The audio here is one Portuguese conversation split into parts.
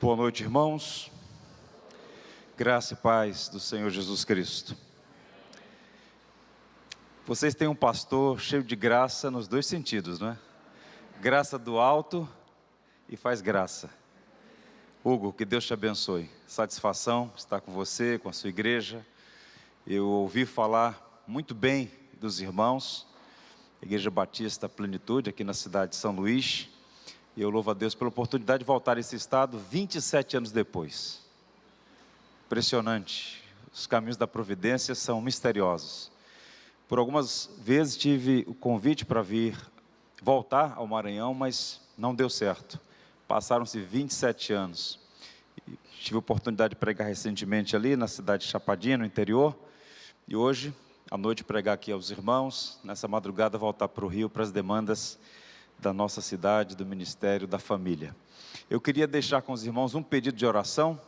Boa noite, irmãos. Graça e paz do Senhor Jesus Cristo. Vocês têm um pastor cheio de graça nos dois sentidos, não é? Graça do alto e faz graça. Hugo, que Deus te abençoe. Satisfação estar com você, com a sua igreja. Eu ouvi falar muito bem dos irmãos, Igreja Batista Plenitude, aqui na cidade de São Luís. E eu louvo a Deus pela oportunidade de voltar a esse estado 27 anos depois. Impressionante. Os caminhos da providência são misteriosos. Por algumas vezes tive o convite para voltar ao Maranhão, mas não deu certo. Passaram-se 27 anos. Tive a oportunidade de pregar recentemente ali na cidade de Chapadinha, no interior. E hoje, à noite, pregar aqui aos irmãos. Nessa madrugada, voltar para o Rio para as demandas da nossa cidade, do ministério, da família. Eu queria deixar com os irmãos um pedido de oração.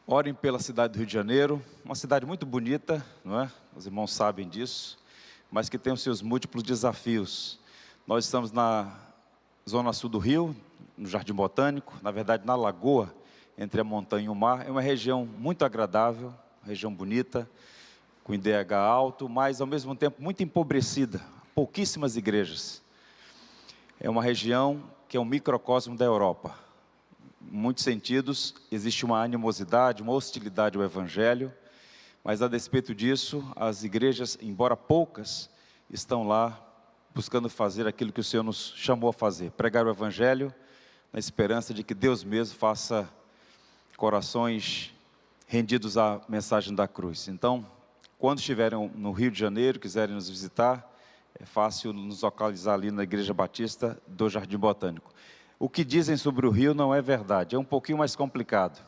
Orem pela cidade do Rio de Janeiro, uma cidade muito bonita, não é? Os irmãos sabem disso, mas que tem os seus múltiplos desafios. Nós estamos na zona sul do Rio, no Jardim Botânico, na verdade na lagoa, entre a montanha e o mar. É uma região muito agradável, região bonita, com IDH alto, mas ao mesmo tempo muito empobrecida, pouquíssimas igrejas. É uma região que é um microcosmo da Europa. Em muitos sentidos, existe uma animosidade, uma hostilidade ao Evangelho, mas a despeito disso, as igrejas, embora poucas, estão lá buscando fazer aquilo que o Senhor nos chamou a fazer, pregar o Evangelho, na esperança de que Deus mesmo faça corações rendidos à mensagem da cruz. Então, quando estiverem no Rio de Janeiro, quiserem nos visitar, é fácil nos localizar ali na Igreja Batista do Jardim Botânico. O que dizem sobre o Rio não é verdade, é um pouquinho mais complicado.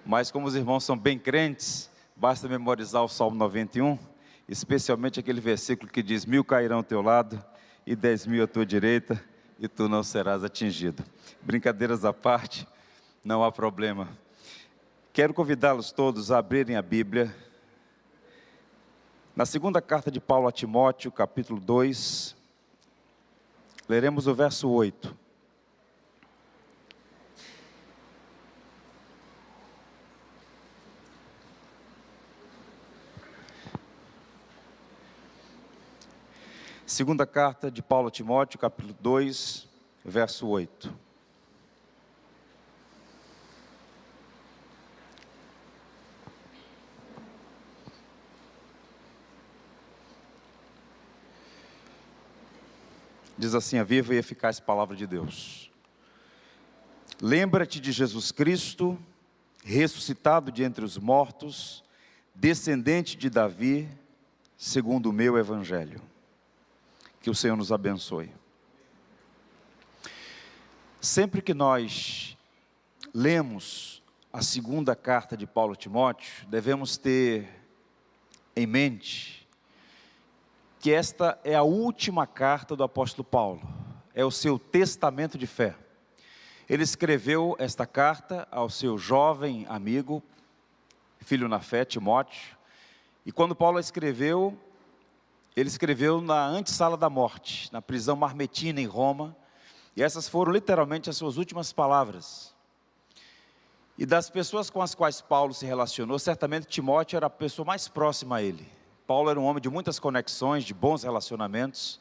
Mas como os irmãos são bem crentes, basta memorizar o Salmo 91, especialmente aquele versículo que diz: 1000 cairão ao teu lado e 10.000 à tua direita, e tu não serás atingido. Brincadeiras à parte, não há problema. Quero convidá-los todos a abrirem a Bíblia na segunda carta de Paulo a Timóteo, capítulo 2, leremos o verso 8. Segunda carta de Paulo a Timóteo, capítulo 2, verso 8. Diz assim a viva e eficaz palavra de Deus: lembra-te de Jesus Cristo, ressuscitado de entre os mortos, descendente de Davi, segundo o meu evangelho. Que o Senhor nos abençoe. Sempre que nós lemos a segunda carta de Paulo a Timóteo, devemos ter em mente que esta é a última carta do apóstolo Paulo, é o seu testamento de fé. Ele escreveu esta carta ao seu jovem amigo, filho na fé, Timóteo, e quando Paulo escreveu, ele escreveu na antessala da morte, na prisão marmetina em Roma, e essas foram literalmente as suas últimas palavras. E das pessoas com as quais Paulo se relacionou, certamente Timóteo era a pessoa mais próxima a ele. Paulo era um homem de muitas conexões, de bons relacionamentos.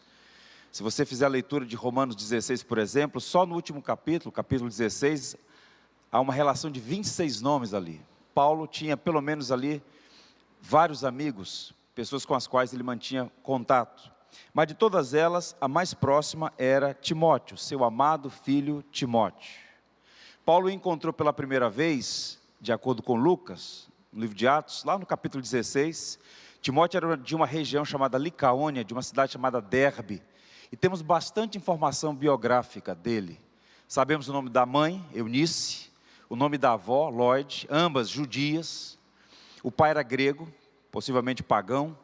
Se você fizer a leitura de Romanos 16, por exemplo, só no último capítulo, capítulo 16, há uma relação de 26 nomes ali. Paulo tinha pelo menos ali vários amigos, pessoas com as quais ele mantinha contato. Mas de todas elas, a mais próxima era Timóteo, seu amado filho Timóteo. Paulo o encontrou pela primeira vez, de acordo com Lucas, no livro de Atos, lá no capítulo 16, Timóteo era de uma região chamada Licaônia, de uma cidade chamada Derbe, e temos bastante informação biográfica dele. Sabemos o nome da mãe, Eunice, o nome da avó, Lloyd, ambas judias. O pai era grego, possivelmente pagão.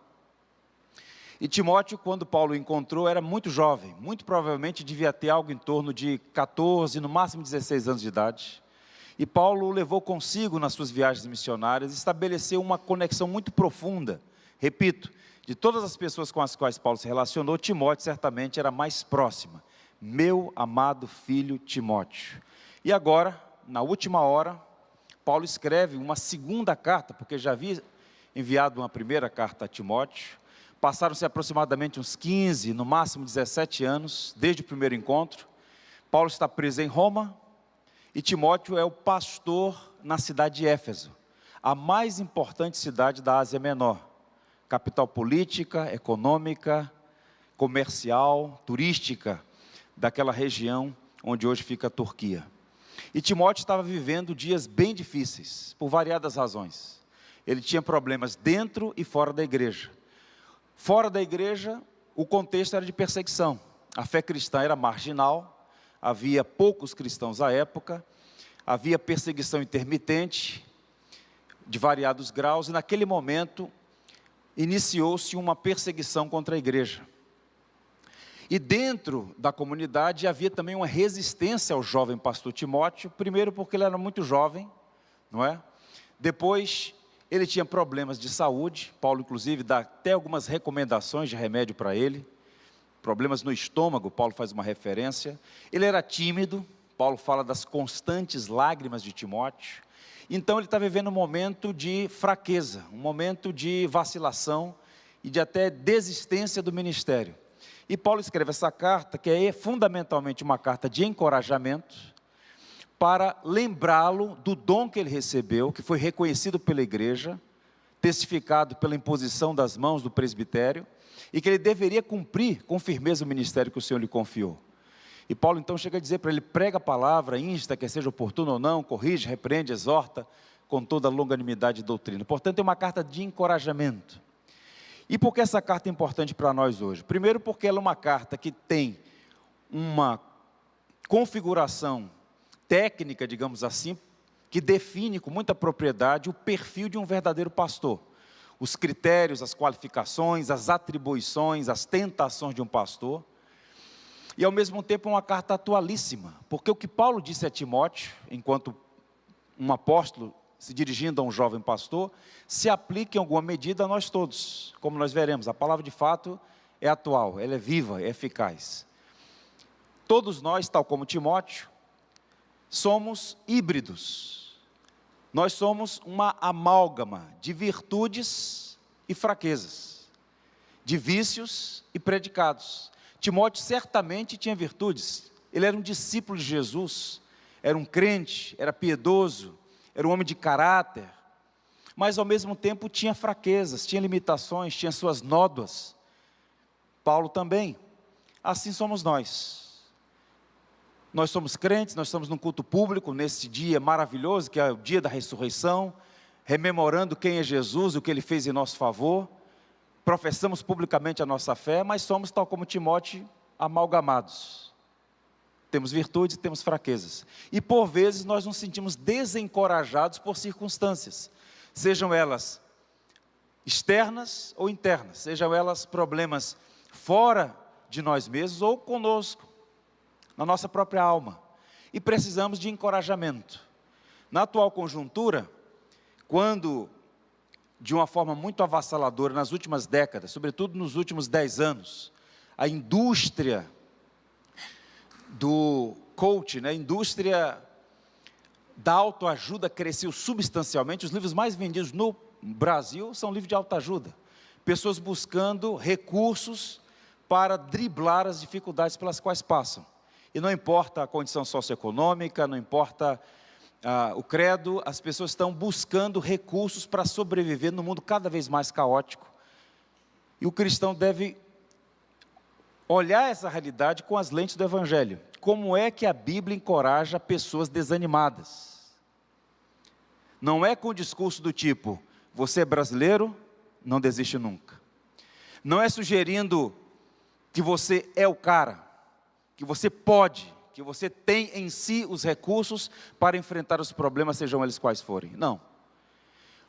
E Timóteo, quando Paulo o encontrou, era muito jovem, muito provavelmente devia ter algo em torno de 14, no máximo 16 anos de idade. E Paulo o levou consigo nas suas viagens missionárias, estabeleceu uma conexão muito profunda. Repito, de todas as pessoas com as quais Paulo se relacionou, Timóteo certamente era a mais próxima. Meu amado filho Timóteo. E agora, na última hora, Paulo escreve uma segunda carta, porque já havia enviado uma primeira carta a Timóteo. Passaram-se aproximadamente uns 15, no máximo 17 anos, desde o primeiro encontro. Paulo está preso em Roma, e Timóteo é o pastor na cidade de Éfeso, a mais importante cidade da Ásia Menor, capital política, econômica, comercial, turística, daquela região onde hoje fica a Turquia. E Timóteo estava vivendo dias bem difíceis, por variadas razões. Ele tinha problemas dentro e fora da igreja. Fora da igreja, o contexto era de perseguição. A fé cristã era marginal, havia poucos cristãos à época, havia perseguição intermitente, de variados graus, e naquele momento, iniciou-se uma perseguição contra a igreja. E dentro da comunidade havia também uma resistência ao jovem pastor Timóteo, primeiro porque ele era muito jovem, não é? Depois, ele tinha problemas de saúde, Paulo inclusive dá até algumas recomendações de remédio para ele, problemas no estômago, Paulo faz uma referência. Ele era tímido, Paulo fala das constantes lágrimas de Timóteo. Então ele está vivendo um momento de fraqueza, um momento de vacilação e de até desistência do ministério. E Paulo escreve essa carta, que é fundamentalmente uma carta de encorajamento, para lembrá-lo do dom que ele recebeu, que foi reconhecido pela igreja, testificado pela imposição das mãos do presbitério, e que ele deveria cumprir com firmeza o ministério que o Senhor lhe confiou. E Paulo então chega a dizer para ele: prega a palavra, insta, quer seja oportuno ou não, corrige, repreende, exorta, com toda a longanimidade e doutrina. Portanto, é uma carta de encorajamento. E por que essa carta é importante para nós hoje? Primeiro porque ela é uma carta que tem uma configuração técnica, digamos assim, que define com muita propriedade o perfil de um verdadeiro pastor. Os critérios, as qualificações, as atribuições, as tentações de um pastor. E ao mesmo tempo uma carta atualíssima, porque o que Paulo disse a Timóteo, enquanto um apóstolo se dirigindo a um jovem pastor, se aplica em alguma medida a nós todos. Como nós veremos, a palavra de fato é atual, ela é viva, é eficaz. Todos nós, tal como Timóteo, somos híbridos. Nós somos uma amálgama de virtudes e fraquezas, de vícios e predicados. Timóteo certamente tinha virtudes, ele era um discípulo de Jesus, era um crente, era piedoso, era um homem de caráter, mas ao mesmo tempo tinha fraquezas, tinha limitações, tinha suas nódoas. Paulo também. Assim somos nós. Nós somos crentes, nós estamos num culto público, nesse dia maravilhoso, que é o dia da ressurreição, rememorando quem é Jesus, o que Ele fez em nosso favor, professamos publicamente a nossa fé, mas somos, tal como Timóteo, amalgamados. Temos virtudes e temos fraquezas. E por vezes nós nos sentimos desencorajados por circunstâncias, sejam elas externas ou internas, sejam elas problemas fora de nós mesmos ou conosco, na nossa própria alma. E precisamos de encorajamento. Na atual conjuntura, quando, de uma forma muito avassaladora, nas últimas décadas, sobretudo nos últimos 10 anos, a indústria do coaching, a indústria da autoajuda cresceu substancialmente. Os livros mais vendidos no Brasil são livros de autoajuda. Pessoas buscando recursos para driblar as dificuldades pelas quais passam. E não importa a condição socioeconômica, não importa o credo, as pessoas estão buscando recursos para sobreviver no mundo cada vez mais caótico. E o cristão deve olhar essa realidade com as lentes do Evangelho. Como é que a Bíblia encoraja pessoas desanimadas? Não é com o discurso do tipo: você é brasileiro, não desiste nunca. Não é sugerindo que você é o cara, que você pode, que você tem em si os recursos para enfrentar os problemas, sejam eles quais forem. Não.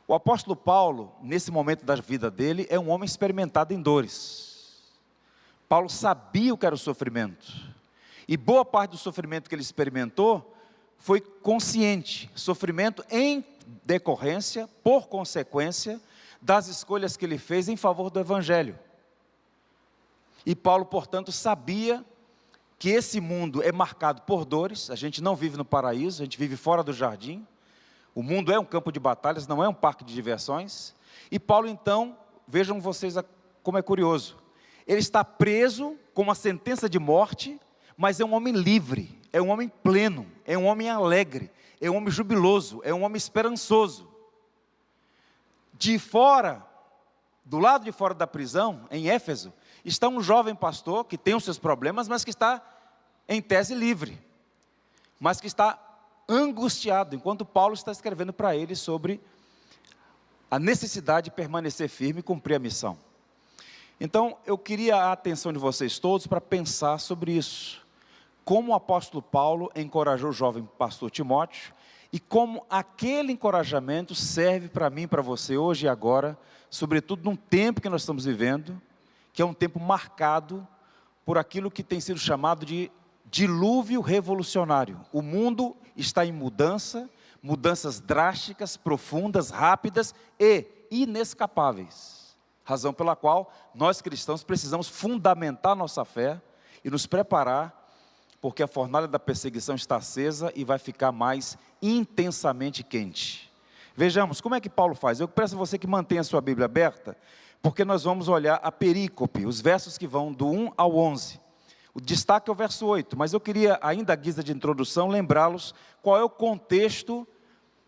O apóstolo Paulo, nesse momento da vida dele, é um homem experimentado em dores. Paulo sabia o que era o sofrimento, e boa parte do sofrimento que ele experimentou foi consciente, sofrimento em decorrência, por consequência, das escolhas que ele fez em favor do Evangelho. E Paulo, portanto, sabia que esse mundo é marcado por dores, a gente não vive no paraíso, a gente vive fora do jardim, o mundo é um campo de batalhas, não é um parque de diversões, e Paulo então, vejam vocês como é curioso, ele está preso com uma sentença de morte, mas é um homem livre, é um homem pleno, é um homem alegre, é um homem jubiloso, é um homem esperançoso. De fora, do lado de fora da prisão, em Éfeso, está um jovem pastor que tem os seus problemas, mas que está em tese livre, mas que está angustiado, enquanto Paulo está escrevendo para ele sobre a necessidade de permanecer firme e cumprir a missão. Então, eu queria a atenção de vocês todos para pensar sobre isso. Como o apóstolo Paulo encorajou o jovem pastor Timóteo, e como aquele encorajamento serve para mim, para você, hoje e agora, sobretudo num tempo que nós estamos vivendo, que é um tempo marcado por aquilo que tem sido chamado de dilúvio revolucionário. O mundo está em mudança, mudanças drásticas, profundas, rápidas e inescapáveis. Razão pela qual nós cristãos precisamos fundamentar nossa fé e nos preparar, porque a fornalha da perseguição está acesa e vai ficar mais intensamente quente. Vejamos, como é que Paulo faz? Eu peço a você que mantenha a sua Bíblia aberta, porque nós vamos olhar a perícope, os versos que vão do 1 ao 11. O destaque é o verso 8, mas eu queria, ainda à guisa de introdução, lembrá-los qual é o contexto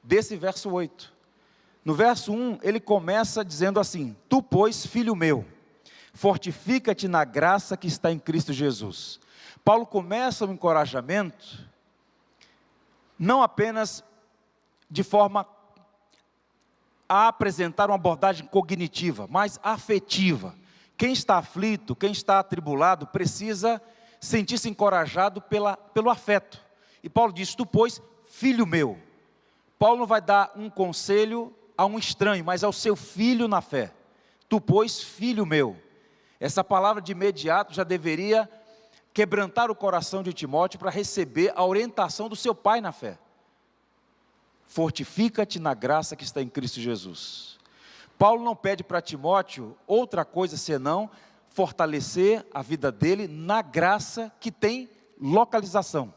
desse verso 8. No verso 1, ele começa dizendo assim: Tu, pois, filho meu, fortifica-te na graça que está em Cristo Jesus. Paulo começa o encorajamento, não apenas de forma a apresentar uma abordagem cognitiva, mas afetiva. Quem está aflito, quem está atribulado, precisa sentir-se encorajado pelo afeto. E Paulo diz: Tu, pois, filho meu. Paulo não vai dar um conselho a um estranho, mas ao seu filho na fé. Tu, pois, filho meu. Essa palavra de imediato já deveria quebrantar o coração de Timóteo para receber a orientação do seu pai na fé. Fortifica-te na graça que está em Cristo Jesus. Paulo não pede para Timóteo outra coisa senão fortalecer a vida dele na graça que tem localização.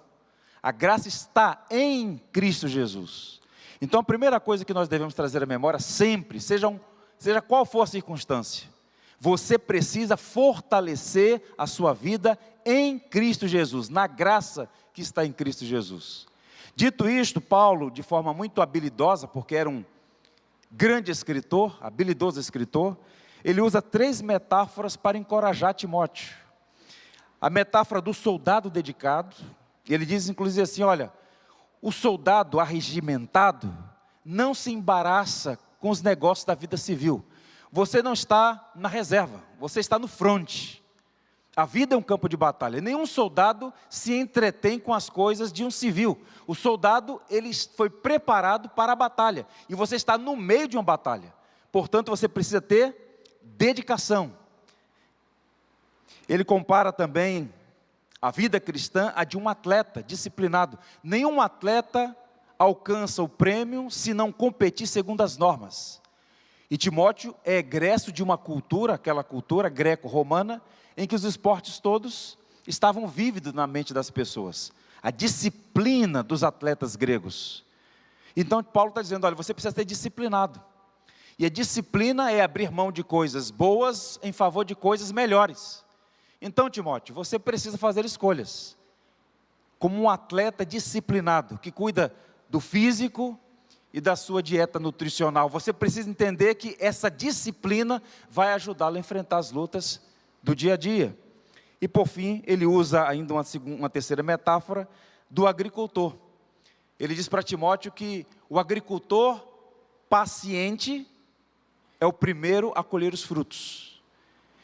A graça está em Cristo Jesus. Então a primeira coisa que nós devemos trazer à memória sempre, seja qual for a circunstância, você precisa fortalecer a sua vida em Cristo Jesus, na graça que está em Cristo Jesus. Dito isto, Paulo, de forma muito habilidosa, porque era um grande escritor, habilidoso escritor, ele usa 3 metáforas para encorajar Timóteo. A metáfora do soldado dedicado, ele diz inclusive assim: olha, o soldado arregimentado não se embaraça com os negócios da vida civil. Você não está na reserva, você está no fronte. A vida é um campo de batalha. Nenhum soldado se entretém com as coisas de um civil. O soldado, ele foi preparado para a batalha. E você está no meio de uma batalha. Portanto, você precisa ter dedicação. Ele compara também a vida cristã a de um atleta disciplinado. Nenhum atleta alcança o prêmio se não competir segundo as normas. E Timóteo é egresso de uma cultura, aquela cultura greco-romana, em que os esportes todos estavam vívidos na mente das pessoas. A disciplina dos atletas gregos. Então Paulo está dizendo: olha, você precisa ser disciplinado. E a disciplina é abrir mão de coisas boas em favor de coisas melhores. Então, Timóteo, você precisa fazer escolhas. Como um atleta disciplinado, que cuida do físico e da sua dieta nutricional, você precisa entender que essa disciplina vai ajudá-lo a enfrentar as lutas do dia a dia. E por fim, ele usa ainda uma terceira metáfora do agricultor. Ele diz para Timóteo que o agricultor paciente é o primeiro a colher os frutos.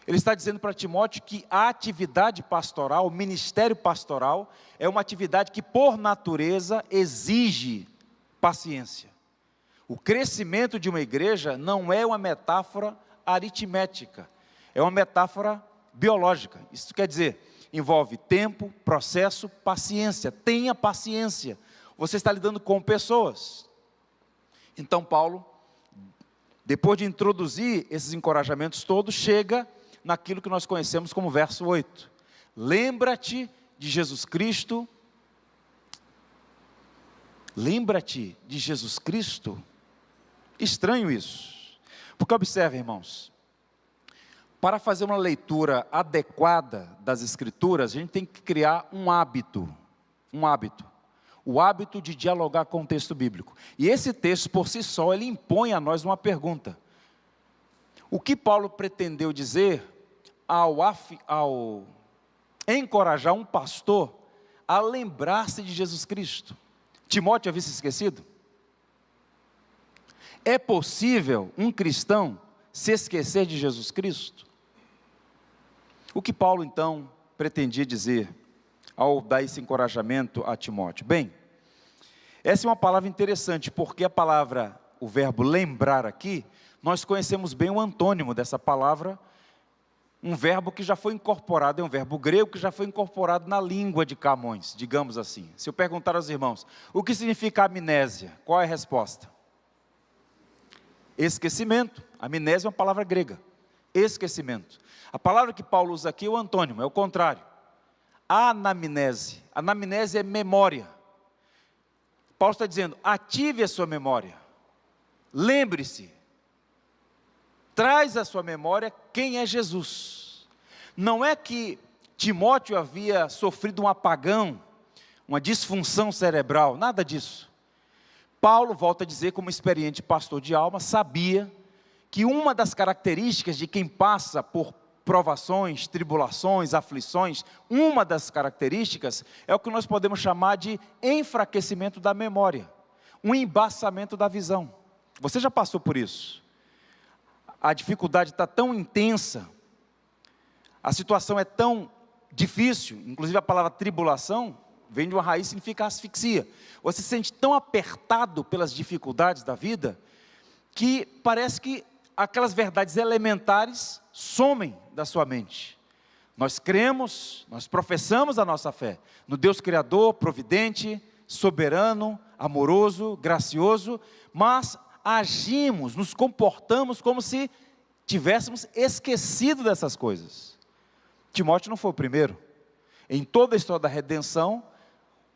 Ele está dizendo para Timóteo que a atividade pastoral, o ministério pastoral, é uma atividade que por natureza exige paciência. O crescimento de uma igreja não é uma metáfora aritmética, é uma metáfora biológica. Isso quer dizer, envolve tempo, processo, paciência. Tenha paciência. Você está lidando com pessoas. Então Paulo, depois de introduzir esses encorajamentos todos, chega naquilo que nós conhecemos como verso 8. Lembra-te de Jesus Cristo. Lembra-te de Jesus Cristo. Estranho isso, porque observe, irmãos, para fazer uma leitura adequada das Escrituras, a gente tem que criar um hábito, o hábito de dialogar com o texto bíblico. E esse texto, por si só, ele impõe a nós uma pergunta. O que Paulo pretendeu dizer ao encorajar um pastor a lembrar-se de Jesus Cristo? Timóteo havia se esquecido? É possível um cristão se esquecer de Jesus Cristo? O que Paulo então pretendia dizer ao dar esse encorajamento a Timóteo? Bem, essa é uma palavra interessante, porque a palavra, o verbo lembrar aqui, nós conhecemos bem o antônimo dessa palavra, um verbo que já foi incorporado, é um verbo grego que já foi incorporado na língua de Camões, digamos assim. Se eu perguntar aos irmãos, o que significa amnésia? Qual é a resposta? Esquecimento. Amnésia é uma palavra grega, esquecimento. A palavra que Paulo usa aqui é o antônimo, é o contrário. Anamnese. Anamnese é memória. Paulo está dizendo, ative a sua memória. Lembre-se. Traz à sua memória quem é Jesus. Não é que Timóteo havia sofrido um apagão, uma disfunção cerebral, nada disso. Paulo, volta a dizer, como experiente pastor de alma, sabia que uma das características de quem passa por provações, tribulações, aflições, uma das características é o que nós podemos chamar de enfraquecimento da memória, um embaçamento da visão. Você já passou por isso? A dificuldade está tão intensa, a situação é tão difícil, inclusive a palavra tribulação vem de uma raiz que significa asfixia. Você se sente tão apertado pelas dificuldades da vida, que parece que aquelas verdades elementares somem da sua mente. Nós cremos, nós professamos a nossa fé no Deus Criador, providente, soberano, amoroso, gracioso, mas agimos, nos comportamos como se tivéssemos esquecido dessas coisas. Timóteo não foi o primeiro. Em toda a história da redenção,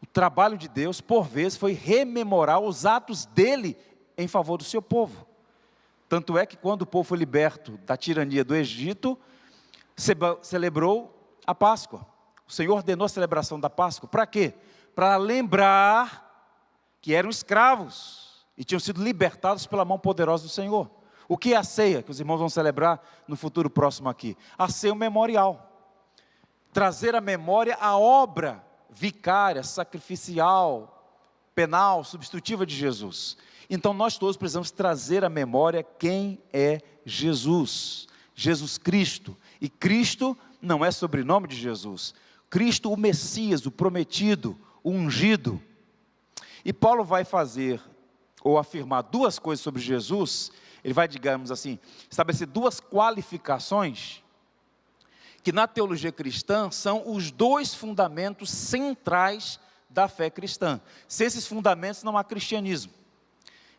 o trabalho de Deus, por vezes, foi rememorar os atos dele em favor do seu povo. Tanto é que quando o povo foi liberto da tirania do Egito, celebrou a Páscoa. O Senhor ordenou a celebração da Páscoa. Para quê? Para lembrar que eram escravos e tinham sido libertados pela mão poderosa do Senhor. O que é a ceia, que os irmãos vão celebrar no futuro próximo aqui? A ceia é um memorial. Trazer à memória a obra vicária, sacrificial, penal, substitutiva de Jesus. Então nós todos precisamos trazer à memória quem é Jesus, Jesus Cristo. E Cristo não é sobrenome de Jesus. Cristo, o Messias, o prometido, o ungido. E Paulo vai fazer, ou afirmar duas coisas sobre Jesus. Ele vai, digamos assim, estabelecer duas qualificações que na teologia cristã são os dois fundamentos centrais da fé cristã. Sem esses fundamentos não há cristianismo.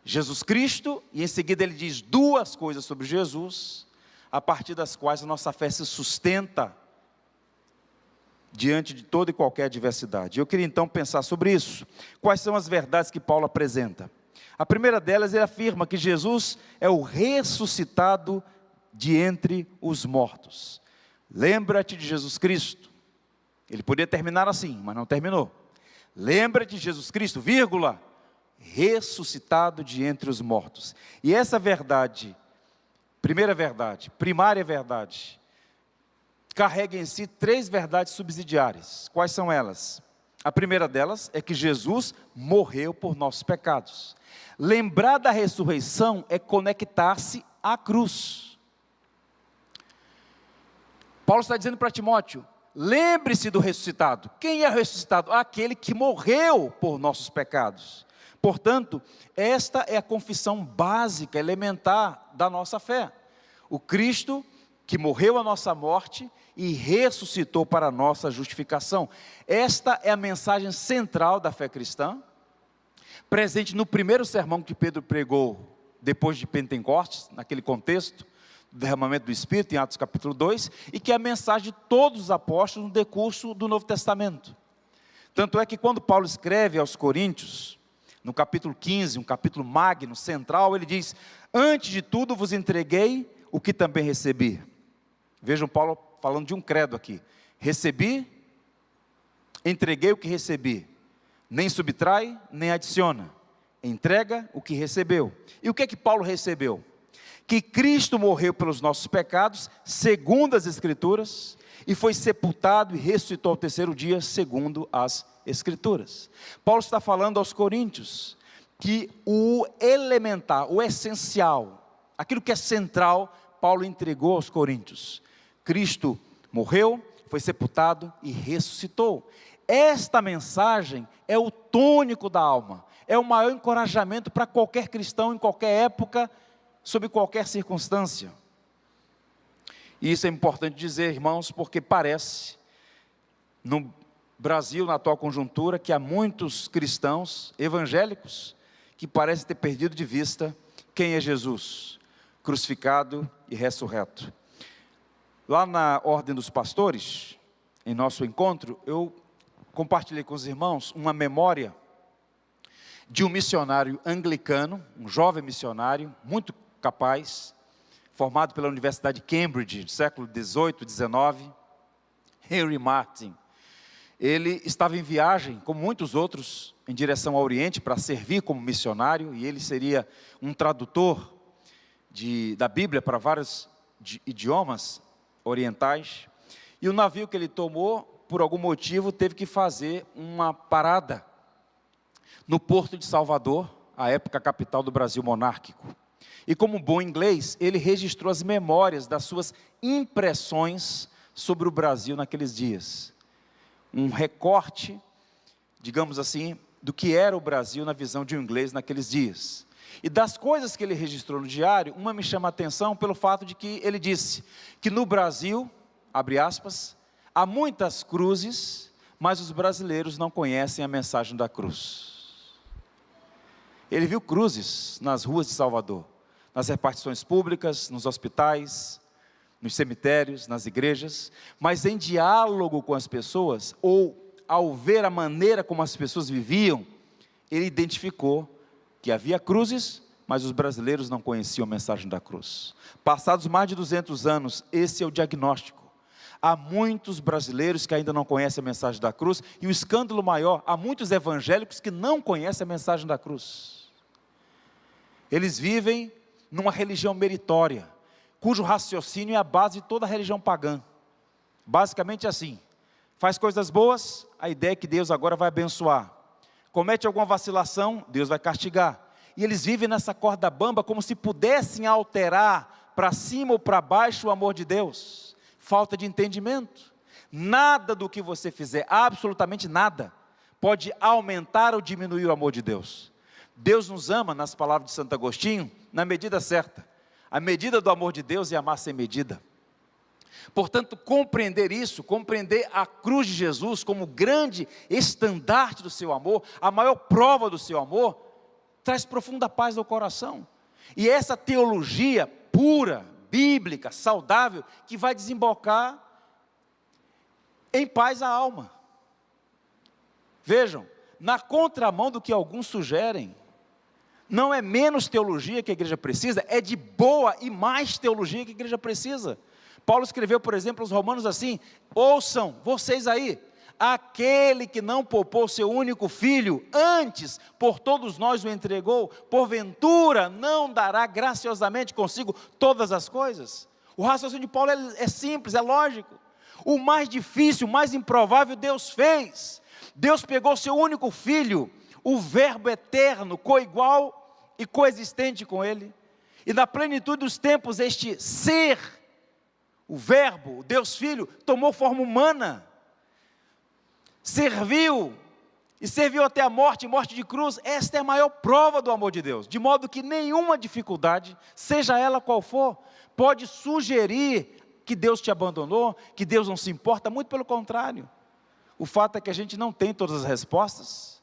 Jesus Cristo, e em seguida ele diz duas coisas sobre Jesus, a partir das quais a nossa fé se sustenta diante de toda e qualquer adversidade. Eu queria então pensar sobre isso. Quais são as verdades que Paulo apresenta? A primeira delas, ele afirma que Jesus é o ressuscitado de entre os mortos. Lembra-te de Jesus Cristo. Ele podia terminar assim, mas não terminou. Lembra-te de Jesus Cristo, vírgula, ressuscitado de entre os mortos. E essa verdade, primária verdade, carrega em si três verdades subsidiárias. Quais são elas? A primeira delas é que Jesus morreu por nossos pecados. Lembrar da ressurreição é conectar-se à cruz. Paulo está dizendo para Timóteo, lembre-se do ressuscitado. Quem é o ressuscitado? Aquele que morreu por nossos pecados. Portanto, esta é a confissão básica, elementar da nossa fé. O Cristo que morreu a nossa morte e ressuscitou para a nossa justificação. Esta é a mensagem central da fé cristã, presente no primeiro sermão que Pedro pregou depois de Pentecostes, naquele contexto, do derramamento do Espírito, em Atos capítulo 2, e que é a mensagem de todos os apóstolos no decurso do Novo Testamento. Tanto é que quando Paulo escreve aos Coríntios, no capítulo 15, um capítulo magno, central, ele diz: antes de tudo vos entreguei o que também recebi. Vejam Paulo falando de um credo aqui: recebi, entreguei o que recebi, nem subtrai, nem adiciona, entrega o que recebeu. E o que é que Paulo recebeu? Que Cristo morreu pelos nossos pecados, segundo as Escrituras, e foi sepultado e ressuscitou ao terceiro dia, segundo as Escrituras. Paulo está falando aos Coríntios que o elementar, o essencial, aquilo que é central, Paulo entregou aos Coríntios. Cristo morreu, foi sepultado e ressuscitou. Esta mensagem é o tônico da alma, é o maior encorajamento para qualquer cristão, em qualquer época, sob qualquer circunstância. E isso é importante dizer, irmãos, porque parece, no Brasil, na atual conjuntura, que há muitos cristãos evangélicos que parecem ter perdido de vista quem é Jesus, crucificado e ressurreto. Lá na Ordem dos Pastores, em nosso encontro, eu compartilhei com os irmãos uma memória de um missionário anglicano, um jovem missionário, muito capaz, formado pela Universidade de Cambridge, no século XVIII, XIX, Henry Martyn. Ele estava em viagem, como muitos outros, em direção ao Oriente, para servir como missionário, e ele seria um tradutor da Bíblia para vários idiomas orientais. E o navio que ele tomou, por algum motivo, teve que fazer uma parada no porto de Salvador, à época capital do Brasil monárquico. E como bom inglês, ele registrou as memórias das suas impressões sobre o Brasil naqueles dias. Um recorte, digamos assim, do que era o Brasil na visão de um inglês naqueles dias. E das coisas que ele registrou no diário, uma me chama a atenção pelo fato de que ele disse que no Brasil, abre aspas, há muitas cruzes, mas os brasileiros não conhecem a mensagem da cruz. Ele viu cruzes nas ruas de Salvador, nas repartições públicas, nos hospitais, nos cemitérios, nas igrejas, mas em diálogo com as pessoas, ou ao ver a maneira como as pessoas viviam, ele identificou que havia cruzes, mas os brasileiros não conheciam a mensagem da cruz. Passados mais de 200 anos, esse é o diagnóstico. Há muitos brasileiros que ainda não conhecem a mensagem da cruz, e o escândalo maior, há muitos evangélicos que não conhecem a mensagem da cruz. Eles vivem numa religião meritória, cujo raciocínio é a base de toda a religião pagã. Basicamente assim: faz coisas boas, a ideia é que Deus agora vai abençoar. Comete alguma vacilação, Deus vai castigar. E eles vivem nessa corda bamba como se pudessem alterar para cima ou para baixo o amor de Deus. Falta de entendimento. Nada do que você fizer, absolutamente nada, pode aumentar ou diminuir o amor de Deus. Deus nos ama, nas palavras de Santo Agostinho, na medida certa. A medida do amor de Deus é amar sem medida. Portanto, compreender isso, compreender a cruz de Jesus como grande estandarte do seu amor, a maior prova do seu amor, traz profunda paz ao coração. E essa teologia pura, bíblica, saudável, que vai desembocar em paz à alma. Vejam, na contramão do que alguns sugerem, não é menos teologia que a igreja precisa, é de boa e mais teologia que a igreja precisa. Paulo escreveu, por exemplo, aos Romanos assim: ouçam, vocês aí, aquele que não poupou seu único filho, antes por todos nós o entregou, porventura não dará graciosamente consigo todas as coisas? O raciocínio de Paulo é simples, é lógico. O mais difícil, o mais improvável Deus fez. Deus pegou seu único filho, o verbo eterno, coigual e coexistente com ele, e na plenitude dos tempos este ser, o verbo, o Deus Filho, tomou forma humana, serviu, e serviu até a morte, morte de cruz. Esta é a maior prova do amor de Deus, de modo que nenhuma dificuldade, seja ela qual for, pode sugerir que Deus te abandonou, que Deus não se importa, muito pelo contrário. O fato é que a gente não tem todas as respostas,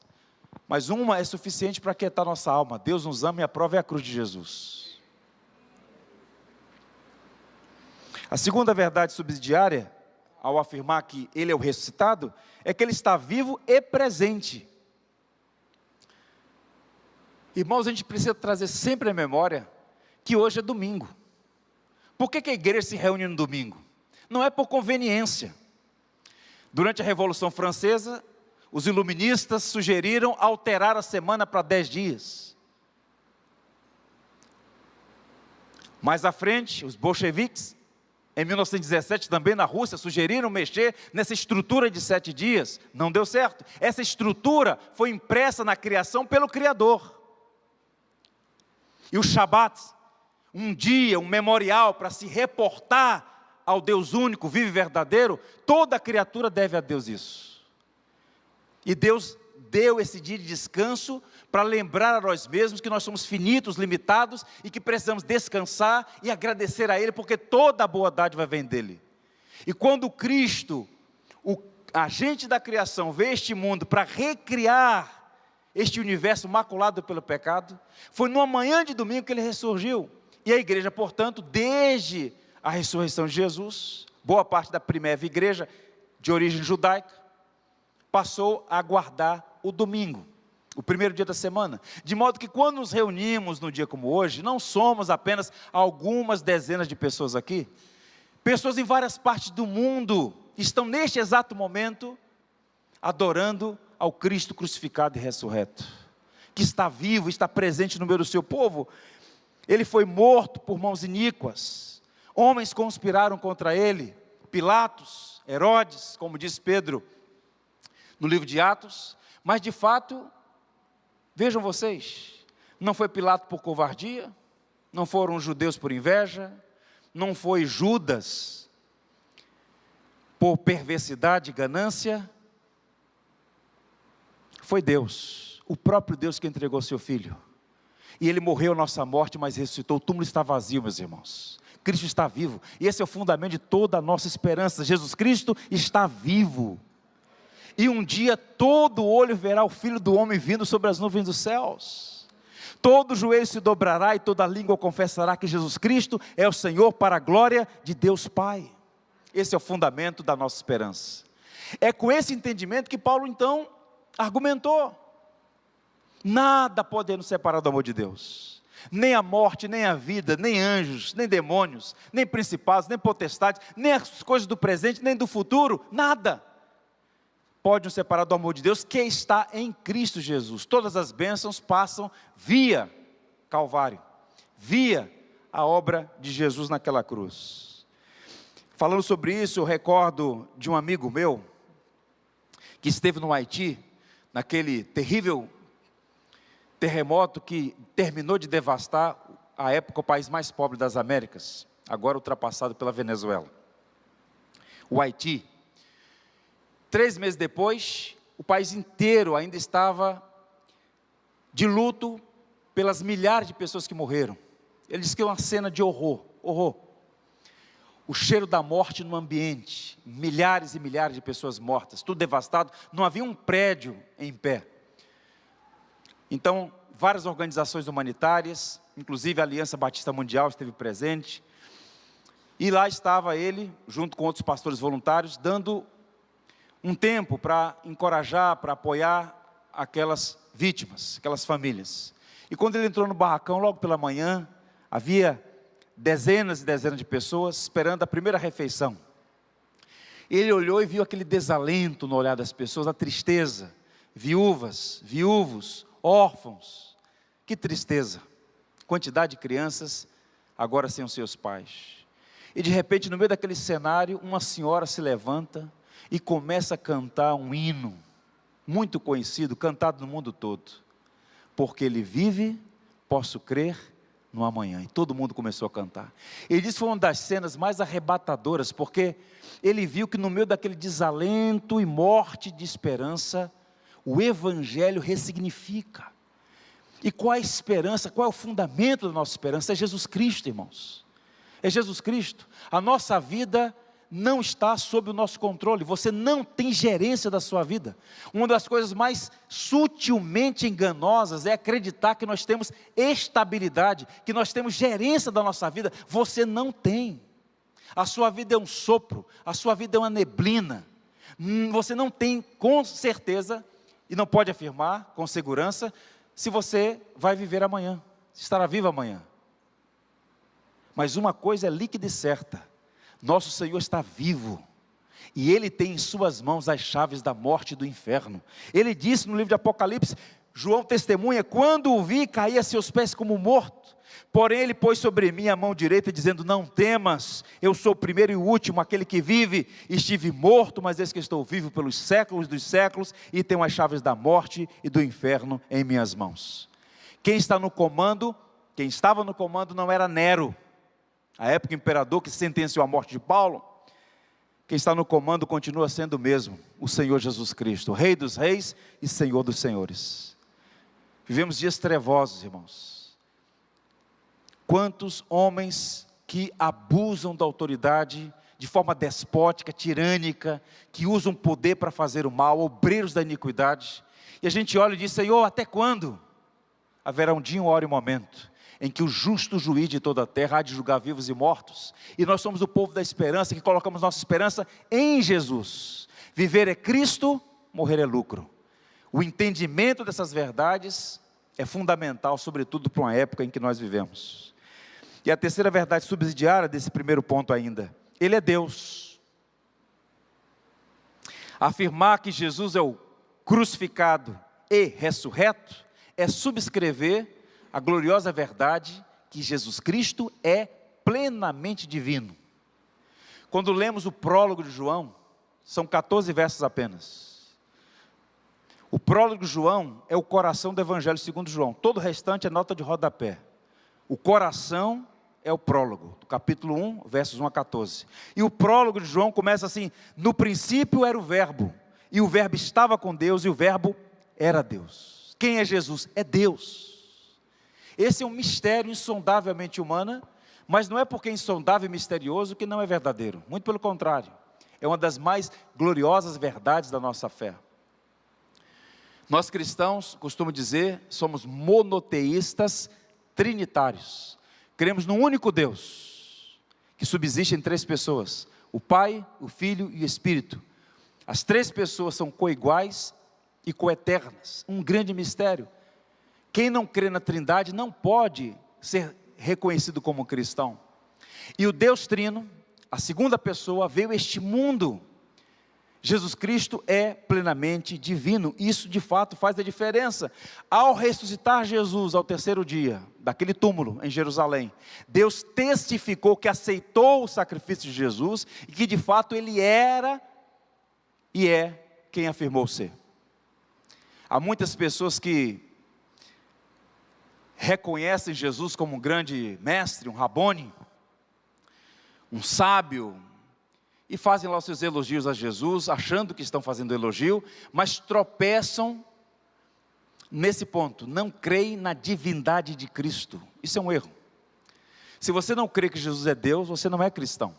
mas uma é suficiente para aquietar nossa alma: Deus nos ama e a prova é a cruz de Jesus. A segunda verdade subsidiária, ao afirmar que Ele é o ressuscitado, é que Ele está vivo e presente. Irmãos, a gente precisa trazer sempre à memória que hoje é domingo. Por que a igreja se reúne no domingo? Não é por conveniência. Durante a Revolução Francesa, os iluministas sugeriram alterar a semana para 10 dias. Mais à frente, os bolcheviques, em 1917, também na Rússia, sugeriram mexer nessa estrutura de 7 dias. Não deu certo. Essa estrutura foi impressa na criação pelo Criador. E o Shabat, um dia, um memorial para se reportar ao Deus único, vivo e verdadeiro, toda criatura deve a Deus isso. E Deus deu esse dia de descanso para lembrar a nós mesmos que nós somos finitos, limitados e que precisamos descansar e agradecer a Ele, porque toda a boa dádiva vem dEle. E quando Cristo, o agente da criação, veio a este mundo para recriar este universo maculado pelo pecado, foi numa manhã de domingo que Ele ressurgiu. E a igreja, portanto, desde a ressurreição de Jesus, boa parte da primeira igreja de origem judaica, passou a guardar o domingo, o primeiro dia da semana, de modo que quando nos reunimos num dia como hoje, não somos apenas algumas dezenas de pessoas aqui, pessoas em várias partes do mundo estão neste exato momento adorando ao Cristo crucificado e ressurreto, que está vivo, está presente no meio do seu povo. Ele foi morto por mãos iníquas, homens conspiraram contra ele, Pilatos, Herodes, como diz Pedro no livro de Atos, mas de fato, vejam vocês, não foi Pilato por covardia, não foram os judeus por inveja, não foi Judas por perversidade e ganância, foi Deus, o próprio Deus que entregou seu Filho, e Ele morreu a nossa morte, mas ressuscitou. O túmulo está vazio, meus irmãos, Cristo está vivo, e esse é o fundamento de toda a nossa esperança. Jesus Cristo está vivo, e um dia todo olho verá o Filho do Homem vindo sobre as nuvens dos céus, todo joelho se dobrará e toda língua confessará que Jesus Cristo é o Senhor, para a glória de Deus Pai. Esse é o fundamento da nossa esperança. É com esse entendimento que Paulo então argumentou: nada pode nos separar do amor de Deus, nem a morte, nem a vida, nem anjos, nem demônios, nem principados, nem potestades, nem as coisas do presente, nem do futuro, nada pode nos separar do amor de Deus, que está em Cristo Jesus. Todas as bênçãos passam via Calvário, via a obra de Jesus naquela cruz. Falando sobre isso, eu recordo de um amigo meu, que esteve no Haiti, naquele terrível terremoto que terminou de devastar, à época, o país mais pobre das Américas, agora ultrapassado pela Venezuela, o Haiti. 3 meses depois, o país inteiro ainda estava de luto pelas milhares de pessoas que morreram. Ele disse que é uma cena de horror, horror. O cheiro da morte no ambiente, milhares e milhares de pessoas mortas, tudo devastado, não havia um prédio em pé. Então, várias organizações humanitárias, inclusive a Aliança Batista Mundial esteve presente, e lá estava ele, junto com outros pastores voluntários, dando um tempo para encorajar, para apoiar aquelas vítimas, aquelas famílias. E quando ele entrou no barracão, logo pela manhã, havia dezenas e dezenas de pessoas esperando a primeira refeição. Ele olhou e viu aquele desalento no olhar das pessoas, a tristeza, viúvas, viúvos, órfãos, que tristeza, quantidade de crianças agora sem os seus pais. E de repente, no meio daquele cenário, uma senhora se levanta e começa a cantar um hino, muito conhecido, cantado no mundo todo: porque Ele vive, posso crer no amanhã. E todo mundo começou a cantar. Ele disse que foi uma das cenas mais arrebatadoras, porque ele viu que no meio daquele desalento e morte de esperança, o Evangelho ressignifica. E qual é a esperança, qual é o fundamento da nossa esperança? É Jesus Cristo, irmãos. É Jesus Cristo. A nossa vida não está sob o nosso controle, você não tem gerência da sua vida. Uma das coisas mais sutilmente enganosas é acreditar que nós temos estabilidade, que nós temos gerência da nossa vida. Você não tem. A sua vida é um sopro, a sua vida é uma neblina. Você não tem com certeza, e não pode afirmar com segurança, se você vai viver amanhã, se estará vivo amanhã. Mas uma coisa é líquida e certa: nosso Senhor está vivo, e Ele tem em suas mãos as chaves da morte e do inferno. Ele disse no livro de Apocalipse, João testemunha: quando o vi, caí a seus pés como morto. Porém ele pôs sobre mim a mão direita, dizendo: não temas, eu sou o primeiro e o último, aquele que vive. Estive morto, mas eis que estou vivo pelos séculos dos séculos, e tenho as chaves da morte e do inferno em minhas mãos. Quem estava no comando não era Nero, a época imperador que sentenciou a morte de Paulo. Quem está no comando continua sendo o mesmo, o Senhor Jesus Cristo, Rei dos reis e Senhor dos senhores. Vivemos dias trevosos, irmãos. Quantos homens que abusam da autoridade de forma despótica, tirânica, que usam poder para fazer o mal, obreiros da iniquidade. E a gente olha e diz: Senhor, até quando? Haverá um dia, uma hora e um momento em que o justo juiz de toda a terra há de julgar vivos e mortos. E nós somos o povo da esperança, que colocamos nossa esperança em Jesus. Viver é Cristo, morrer é lucro. O entendimento dessas verdades é fundamental, sobretudo para uma época em que nós vivemos. E a terceira verdade subsidiária desse primeiro ponto ainda: Ele é Deus. Afirmar que Jesus é o crucificado e ressurreto é subscrever a gloriosa verdade que Jesus Cristo é plenamente divino. Quando lemos o prólogo de João, são 14 versos apenas. O prólogo de João é o coração do Evangelho segundo João, todo o restante é nota de rodapé. O coração é o prólogo, do capítulo 1, versos 1 a 14. E o prólogo de João começa assim: no princípio era o verbo, e o verbo estava com Deus, e o verbo era Deus. Quem é Jesus? É Deus. Esse é um mistério insondavelmente humano, mas não é porque é insondável e misterioso que não é verdadeiro. Muito pelo contrário, é uma das mais gloriosas verdades da nossa fé. Nós cristãos, costumo dizer, somos monoteístas trinitários. Cremos num único Deus, que subsiste em três pessoas: o Pai, o Filho e o Espírito. As três pessoas são coiguais e coeternas, um grande mistério. Quem não crê na Trindade não pode ser reconhecido como cristão. E o Deus Trino, a segunda pessoa, veio a este mundo. Jesus Cristo é plenamente divino. Isso de fato faz a diferença. Ao ressuscitar Jesus ao terceiro dia, daquele túmulo em Jerusalém, Deus testificou que aceitou o sacrifício de Jesus, e que de fato Ele era e é quem afirmou ser. Há muitas pessoas que reconhecem Jesus como um grande mestre, um Rabone, um sábio, e fazem lá os seus elogios a Jesus, achando que estão fazendo elogio, mas tropeçam nesse ponto: não creem na divindade de Cristo. Isso é um erro. Se você não crê que Jesus é Deus, você não é cristão.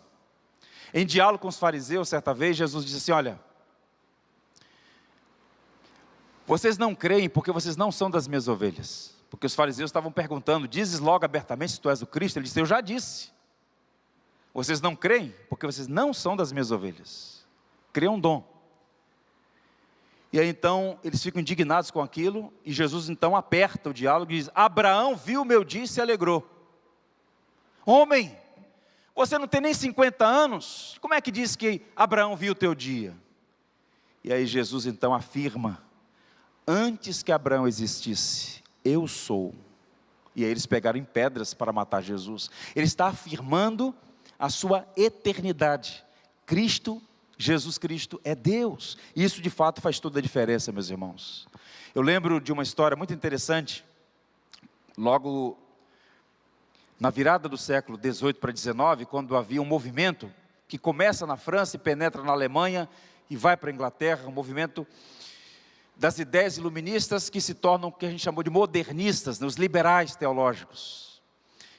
Em diálogo com os fariseus, certa vez, Jesus disse assim: olha, vocês não creem porque vocês não são das minhas ovelhas. Porque os fariseus estavam perguntando: dizes logo abertamente se tu és o Cristo? Ele disse: eu já disse. Vocês não creem porque vocês não são das minhas ovelhas. Criam um dom. E aí então eles ficam indignados com aquilo, e Jesus então aperta o diálogo e diz: Abraão viu o meu dia e se alegrou. Homem, você não tem nem 50 anos, como é que diz que Abraão viu o teu dia? E aí Jesus então afirma: antes que Abraão existisse, eu sou. E aí eles pegaram em pedras para matar Jesus. Ele está afirmando a sua eternidade. Cristo, Jesus Cristo é Deus. Isso de fato faz toda a diferença, meus irmãos. Eu lembro de uma história muito interessante. Logo na virada do século 18 para 19, quando havia um movimento que começa na França e penetra na Alemanha e vai para a Inglaterra, um movimento das ideias iluministas que se tornam o que a gente chamou de modernistas, né, os liberais teológicos,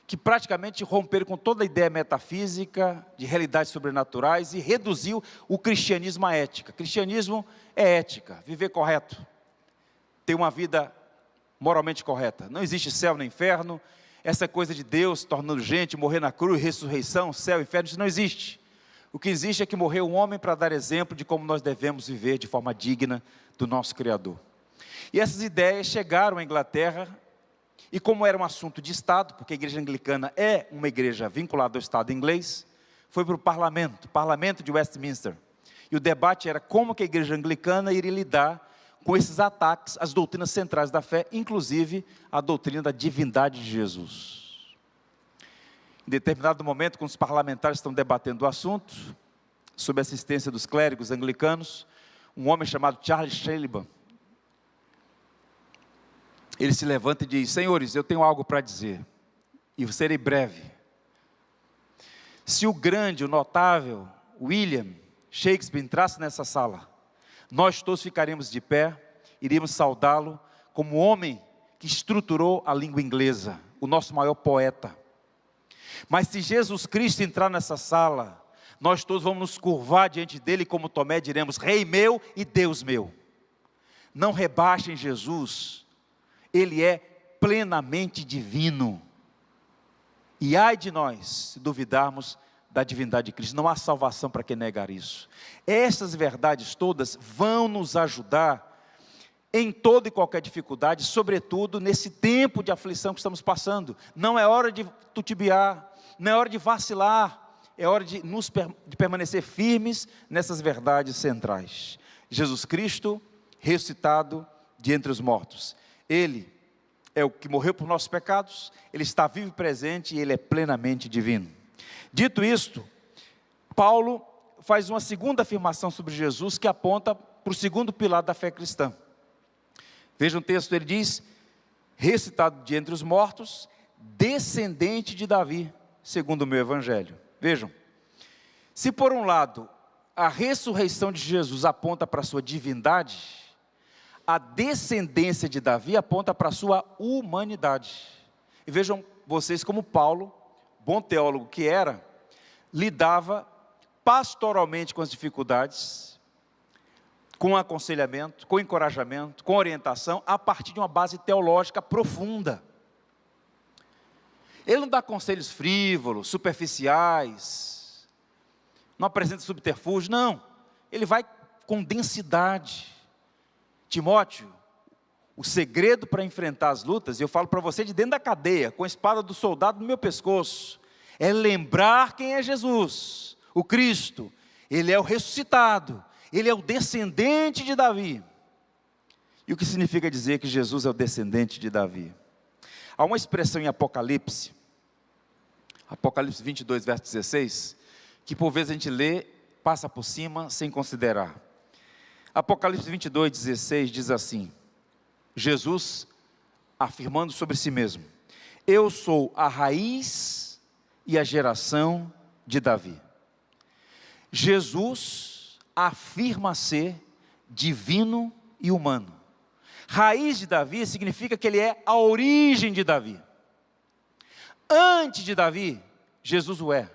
que praticamente romperam com toda a ideia metafísica, de realidades sobrenaturais, e reduziu o cristianismo à ética. Cristianismo é ética, viver correto, ter uma vida moralmente correta. Não existe céu nem inferno, Essa coisa de Deus tornando gente, morrer na cruz, ressurreição, céu, inferno, isso não existe. O que existe é que morreu um homem para dar exemplo de como nós devemos viver de forma digna do nosso Criador. E essas ideias chegaram à Inglaterra, e como era um assunto de Estado, porque a igreja anglicana é uma igreja vinculada ao Estado inglês, foi para o parlamento de Westminster. E o debate era como que a igreja anglicana iria lidar com esses ataques às doutrinas centrais da fé, inclusive a doutrina da divindade de Jesus. Em determinado momento, quando os parlamentares estão debatendo o assunto, sob a assistência dos clérigos anglicanos, um homem chamado Charles Shaliban, ele se levanta e diz: senhores, eu tenho algo para dizer, e serei breve. Se o grande, o notável William Shakespeare entrasse nessa sala, nós todos ficaríamos de pé, iríamos saudá-lo como o homem que estruturou a língua inglesa, o nosso maior poeta. Mas se Jesus Cristo entrar nessa sala, nós todos vamos nos curvar diante dele, como Tomé diremos: Rei meu e Deus meu. Não rebaixem Jesus, ele é plenamente divino. E ai de nós, se duvidarmos da divindade de Cristo, não há salvação para quem negar isso. Essas verdades todas vão nos ajudar em toda e qualquer dificuldade, sobretudo nesse tempo de aflição que estamos passando. Não é hora de titubear, não é hora de vacilar, é hora de permanecer firmes nessas verdades centrais. Jesus Cristo, ressuscitado de entre os mortos. Ele é o que morreu por nossos pecados, Ele está vivo e presente e Ele é plenamente divino. Dito isto, Paulo faz uma segunda afirmação sobre Jesus que aponta para o segundo pilar da fé cristã. Veja o texto, ele diz: ressuscitado de entre os mortos, descendente de Davi, segundo o meu evangelho. Vejam, se por um lado a ressurreição de Jesus aponta para a sua divindade, a descendência de Davi aponta para a sua humanidade. E vejam vocês como Paulo, bom teólogo que era, lidava pastoralmente com as dificuldades, com aconselhamento, com encorajamento, com orientação, a partir de uma base teológica profunda. Ele não dá conselhos frívolos, superficiais, não apresenta subterfúgio, não. Ele vai com densidade. Timóteo, o segredo para enfrentar as lutas, e eu falo para você de dentro da cadeia, com a espada do soldado no meu pescoço, é lembrar quem é Jesus, o Cristo. Ele é o ressuscitado, Ele é o descendente de Davi. E o que significa dizer que Jesus é o descendente de Davi? Há uma expressão em Apocalipse 22, verso 16, que por vezes a gente lê, passa por cima, sem considerar. Apocalipse 22, 16 diz assim, Jesus afirmando sobre si mesmo: eu sou a raiz e a geração de Davi. Jesus afirma ser divino e humano. Raiz de Davi significa que ele é a origem de Davi. Antes de Davi, Jesus o é.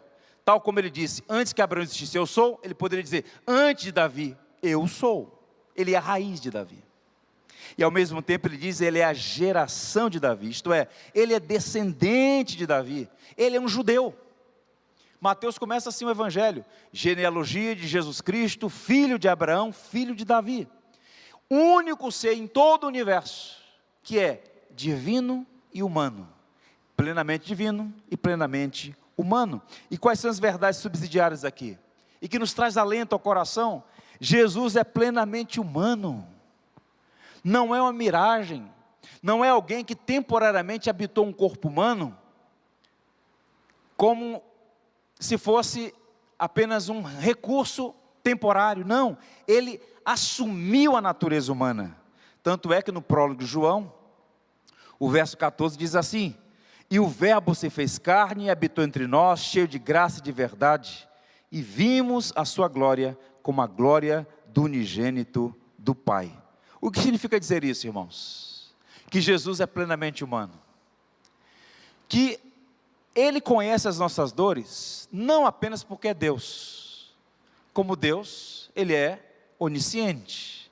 Tal como ele disse, antes que Abraão existisse, eu sou, ele poderia dizer, antes de Davi, eu sou. Ele é a raiz de Davi. E ao mesmo tempo ele diz, ele é a geração de Davi, isto é, ele é descendente de Davi, ele é um judeu. Mateus começa assim o evangelho, genealogia de Jesus Cristo, filho de Abraão, filho de Davi. Único ser em todo o universo, que é divino e humano, plenamente divino e plenamente humano. E quais são as verdades subsidiárias aqui? E que nos traz alento ao coração? Jesus é plenamente humano, não é uma miragem, não é alguém que temporariamente habitou um corpo humano, como se fosse apenas um recurso temporário, não, ele assumiu a natureza humana, tanto é que no prólogo de João, o verso 14 diz assim, e o verbo se fez carne e habitou entre nós, cheio de graça e de verdade, e vimos a sua glória, como a glória do unigênito do Pai. O que significa dizer isso, irmãos? Que Jesus é plenamente humano, que Ele conhece as nossas dores, não apenas porque é Deus, como Deus, Ele é onisciente,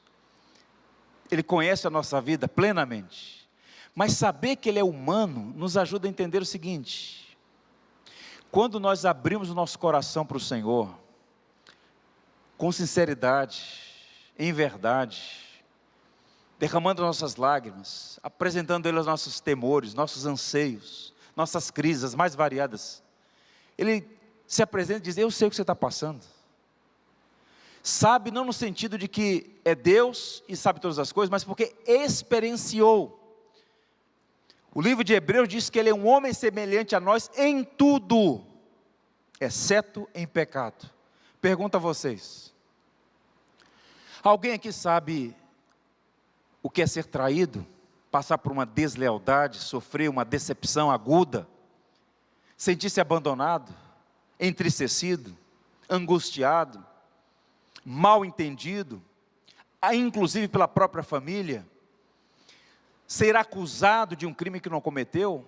Ele conhece a nossa vida plenamente, Mas saber que Ele é humano nos ajuda a entender o seguinte: quando nós abrimos o nosso coração para o Senhor, com sinceridade, em verdade, derramando nossas lágrimas, apresentando a Ele os nossos temores, nossos anseios, nossas crises as mais variadas, Ele se apresenta e diz: eu sei o que você está passando. Sabe, não no sentido de que é Deus e sabe todas as coisas, mas porque experienciou. O livro de Hebreus diz que Ele é um homem semelhante a nós em tudo, exceto em pecado. Pergunto a vocês: alguém aqui sabe o que é ser traído? Passar por uma deslealdade, sofrer uma decepção aguda, sentir-se abandonado, entristecido, angustiado, mal entendido, inclusive pela própria família, ser acusado de um crime que não cometeu,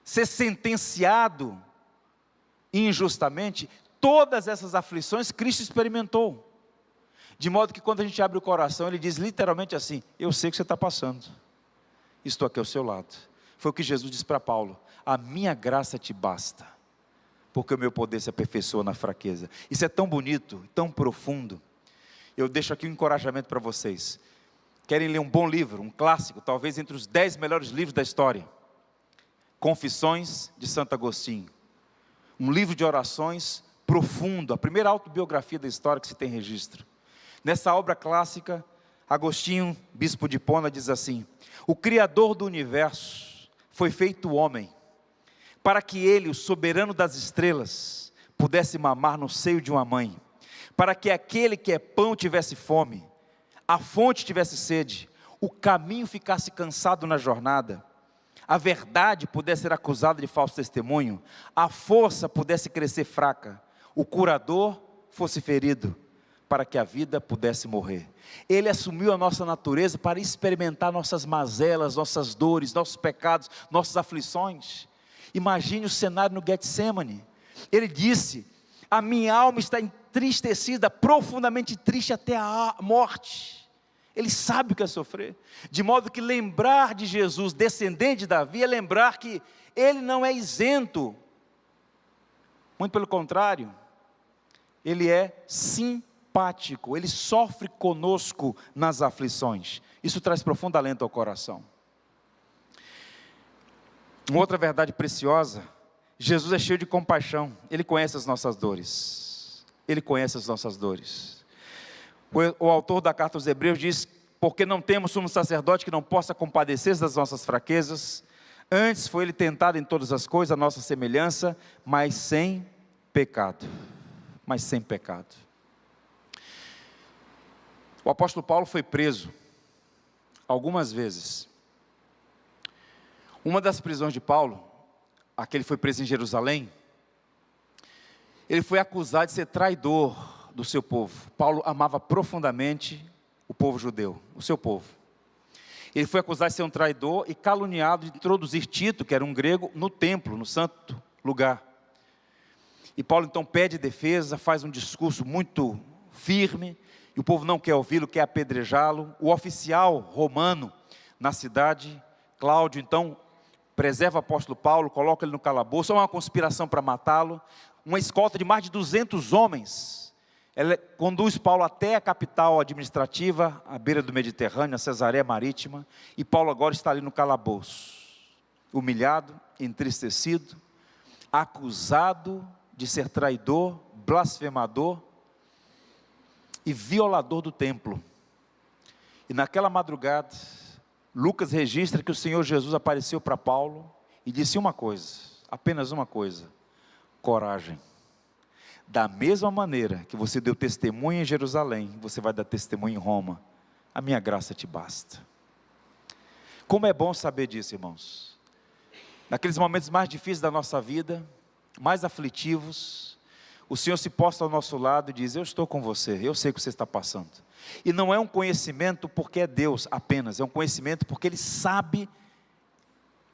ser sentenciado injustamente? Todas essas aflições Cristo experimentou, de modo que quando a gente abre o coração, Ele diz literalmente assim: eu sei o que você está passando, estou aqui ao seu lado. Foi o que Jesus disse para Paulo: a minha graça te basta, porque o meu poder se aperfeiçoa na fraqueza. Isso é tão bonito, tão profundo. Eu deixo aqui um encorajamento para vocês. Querem ler um bom livro, um clássico, talvez entre os 10 melhores livros da história? Confissões de Santo Agostinho. Um livro de orações profundo, a primeira autobiografia da história que se tem registro. Nessa obra clássica, Agostinho, bispo de Hipona, diz assim: o Criador do universo foi feito homem, para que Ele, o soberano das estrelas, pudesse mamar no seio de uma mãe, para que aquele que é pão tivesse fome, a fonte tivesse sede, o caminho ficasse cansado na jornada, a verdade pudesse ser acusada de falso testemunho, a força pudesse crescer fraca, o curador fosse ferido, para que a vida pudesse morrer. Ele assumiu a nossa natureza para experimentar nossas mazelas, nossas dores, nossos pecados, nossas aflições. Imagine o cenário no Getsemane. Ele disse: a minha alma está entristecida, profundamente triste até a morte. Ele sabe o que é sofrer, de modo que lembrar de Jesus, descendente de Davi, é lembrar que Ele não é isento, muito pelo contrário, Ele é simpático, Ele sofre conosco nas aflições. Isso traz profundo alento ao coração. Uma outra verdade preciosa: Jesus é cheio de compaixão, Ele conhece as nossas dores, Ele conhece as nossas dores. O autor da carta aos Hebreus diz: porque não temos sumo sacerdote que não possa compadecer das nossas fraquezas, antes foi Ele tentado em todas as coisas, a nossa semelhança, mas sem pecado. Mas sem pecado. O apóstolo Paulo foi preso algumas vezes. Uma das prisões de Paulo, a que ele foi preso em Jerusalém, ele foi acusado de ser traidor do seu povo. Paulo amava profundamente o povo judeu, o seu povo. Ele foi acusado de ser um traidor e caluniado de introduzir Tito, que era um grego, no templo, no santo lugar. E Paulo então pede defesa, faz um discurso muito firme, e o povo não quer ouvi-lo, quer apedrejá-lo. O oficial romano na cidade, Cláudio, então preserva o apóstolo Paulo, coloca ele no calabouço. É uma conspiração para matá-lo. Uma escolta de mais de 200 homens, ela conduz Paulo até a capital administrativa, à beira do Mediterrâneo, a Cesareia Marítima, e Paulo agora está ali no calabouço, humilhado, entristecido, acusado de ser traidor, blasfemador e violador do templo. E naquela madrugada, Lucas registra que o Senhor Jesus apareceu para Paulo e disse uma coisa, apenas uma coisa: coragem. Da mesma maneira que você deu testemunho em Jerusalém, você vai dar testemunho em Roma. A minha graça te basta. Como é bom saber disso, irmãos. Naqueles momentos mais difíceis da nossa vida, mais aflitivos, o Senhor se posta ao nosso lado e diz: eu estou com você, eu sei o que você está passando. E não é um conhecimento porque é Deus apenas, é um conhecimento porque Ele sabe,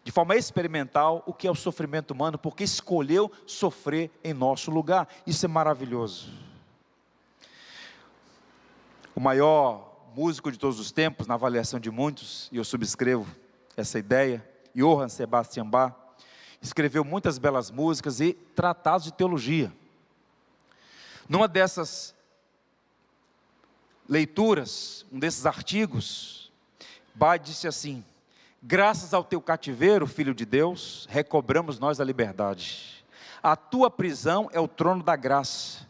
de forma experimental, o que é o sofrimento humano, porque escolheu sofrer em nosso lugar. Isso é maravilhoso. O maior músico de todos os tempos, na avaliação de muitos, e eu subscrevo essa ideia, Johann Sebastian Bach, escreveu muitas belas músicas e tratados de teologia. Numa dessas leituras, um desses artigos, Bach disse assim: graças ao teu cativeiro, Filho de Deus, recobramos nós a liberdade. A tua prisão é o trono da graça,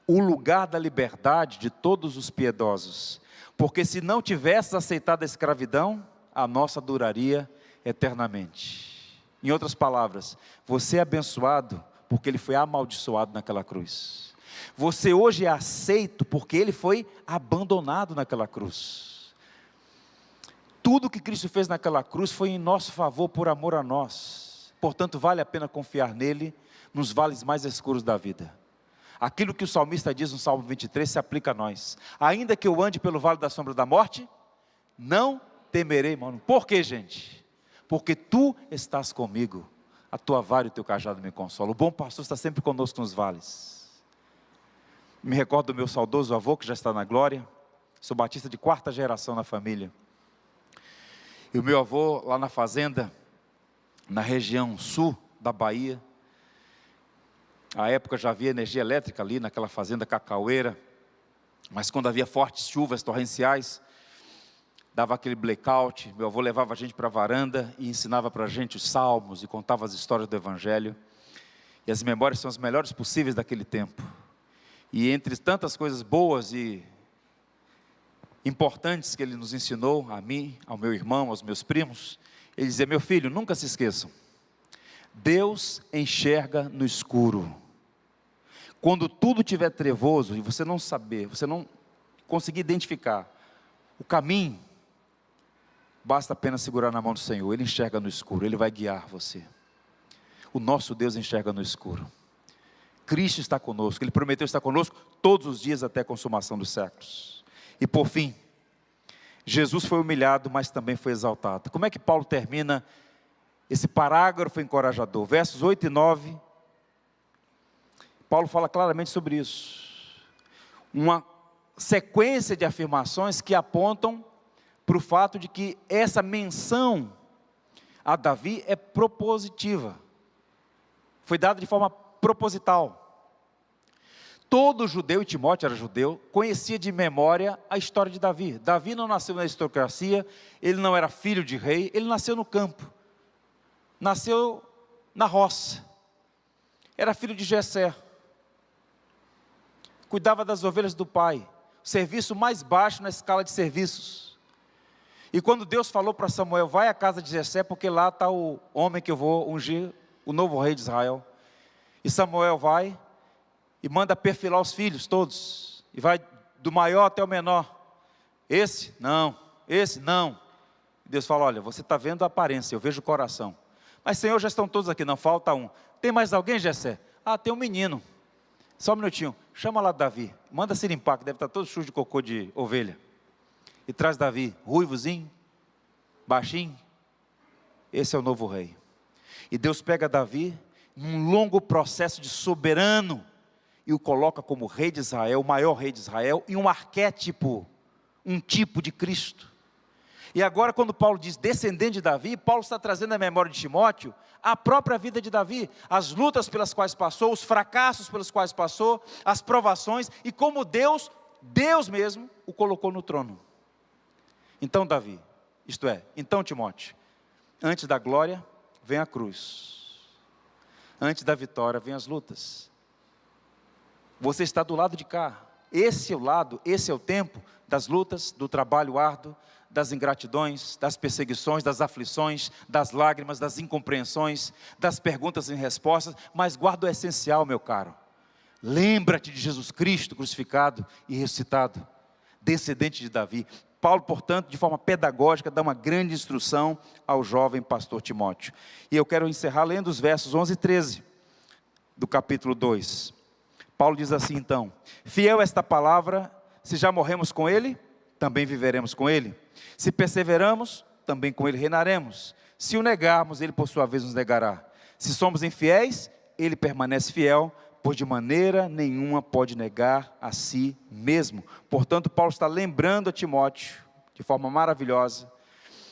o lugar da liberdade de todos os piedosos. Porque se não tivesses aceitado a escravidão, a nossa duraria eternamente. Em outras palavras, você é abençoado porque ele foi amaldiçoado naquela cruz. Você hoje é aceito porque ele foi abandonado naquela cruz. Tudo que Cristo fez naquela cruz foi em nosso favor, por amor a nós. Portanto, vale a pena confiar nele nos vales mais escuros da vida. Aquilo que o salmista diz no Salmo 23 se aplica a nós. Ainda que eu ande pelo vale da sombra da morte, não temerei, mano. Por quê, gente? Porque tu estás comigo. A tua vara e o teu cajado me consolam. O bom pastor está sempre conosco nos vales. Me recordo do meu saudoso avô, que já está na glória. Sou batista de 4ª geração na família. E o meu avô, lá na fazenda, na região sul da Bahia, à época já havia energia elétrica ali naquela fazenda cacaueira, mas quando havia fortes chuvas torrenciais, dava aquele blackout, meu avô levava a gente para a varanda e ensinava para a gente os salmos e contava as histórias do evangelho, e as memórias são as melhores possíveis daquele tempo. E entre tantas coisas boas e importantes que ele nos ensinou, a mim, ao meu irmão, aos meus primos, ele dizia: meu filho, nunca se esqueçam, Deus enxerga no escuro. Quando tudo estiver trevoso e você não saber, você não conseguir identificar o caminho, basta apenas segurar na mão do Senhor. Ele enxerga no escuro, Ele vai guiar você. O nosso Deus enxerga no escuro. Cristo está conosco, Ele prometeu estar conosco todos os dias até a consumação dos séculos. E por fim, Jesus foi humilhado, mas também foi exaltado. Como é que Paulo termina esse parágrafo encorajador? Versos 8 e 9, Paulo fala claramente sobre isso. Uma sequência de afirmações que apontam para o fato de que essa menção a Davi é propositiva. Foi dada de forma proposital. Todo judeu, e Timóteo era judeu, conhecia de memória a história de Davi. Davi não nasceu na aristocracia, ele não era filho de rei, ele nasceu no campo. Nasceu na roça. Era filho de Jessé. Cuidava das ovelhas do pai. O serviço mais baixo na escala de serviços. E quando Deus falou para Samuel: vai à casa de Jessé, porque lá está o homem que eu vou ungir, o novo rei de Israel. E Samuel vai e manda perfilar os filhos todos. E vai do maior até o menor. Esse não, esse não. E Deus fala: olha, você está vendo a aparência, eu vejo o coração. Mas Senhor, já estão todos aqui, não falta um. Tem mais alguém, Jessé? Ah, tem um menino. Só um minutinho, chama lá Davi. Manda se limpar, que deve estar todo sujo de cocô de ovelha. E traz Davi, ruivozinho, baixinho. Esse é o novo rei. E Deus pega Davi, num longo processo de soberano, e o coloca como rei de Israel, o maior rei de Israel, e um arquétipo, um tipo de Cristo. E agora, quando Paulo diz descendente de Davi, Paulo está trazendo à memória de Timóteo a própria vida de Davi, as lutas pelas quais passou, os fracassos pelos quais passou, as provações, e como Deus mesmo, o colocou no trono. Então Davi, isto é, então Timóteo, antes da glória vem a cruz, antes da vitória vem as lutas. Você está do lado de cá, esse é o lado, esse é o tempo das lutas, do trabalho árduo, das ingratidões, das perseguições, das aflições, das lágrimas, das incompreensões, das perguntas e respostas, mas guarda o essencial, meu caro. Lembra-te de Jesus Cristo crucificado e ressuscitado, descendente de Davi. Paulo, portanto, de forma pedagógica, dá uma grande instrução ao jovem pastor Timóteo. E eu quero encerrar lendo os versos 11 e 13 do capítulo 2. Paulo diz assim então: fiel esta palavra, se já morremos com ele, também viveremos com ele. Se perseveramos, também com ele reinaremos. Se o negarmos, ele por sua vez nos negará. Se somos infiéis, ele permanece fiel, pois de maneira nenhuma pode negar a si mesmo. Portanto, Paulo está lembrando a Timóteo, de forma maravilhosa,